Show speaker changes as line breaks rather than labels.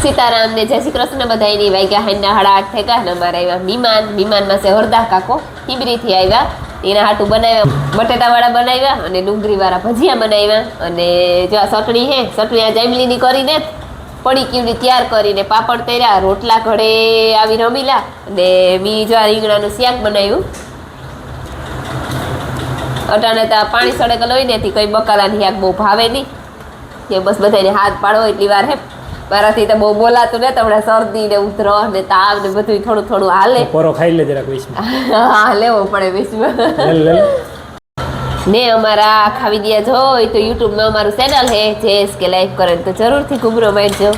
સીતારામ ને જય શ્રી કૃષ્ણ બધા એની વાગ્યા હાઈના 8:30 થઈ ગયા ને અમારે આવ્યા મીમાનમાં છે હરદા કાકો હિબરીથી આવ્યા એના હાટું બનાવ્યા બટેટાવાળા બનાવ્યા અને ડુંગળીવાળા ભજીયા બનાવ્યા અને જો આ ચટણી હે ચટણી આ જાંબલીની કરીને પડી કીવડી તૈયાર કરીને પાપડ તર્યા રોટલા ઘડે આવી રમીલા અને મી જો આ રીંગણાનું શાક બનાવ્યું અટાણે તો પાણી સડેક લોહી નથી કઈ બકાલાની શાક બહુ ભાવે નહીં કે બસ બધાને હાથ પાડવો એટલી વાર હે મારાથી તો બહુ બોલાતું ને હમણાં શરદી ને ઉધરો ને તાવ ને બધું થોડું થોડું હાલે
પોરો ખાઈ લે જરાક વિશમાં
હા લેવો પડે વિશમાં ને અમારા આખા વિડિયા જોઈ તો યુટ્યુબમાં અમારું ચેનલ હે જેએસકે લાઈફ કરે તો જરૂરથી ઘૂમરો મારજો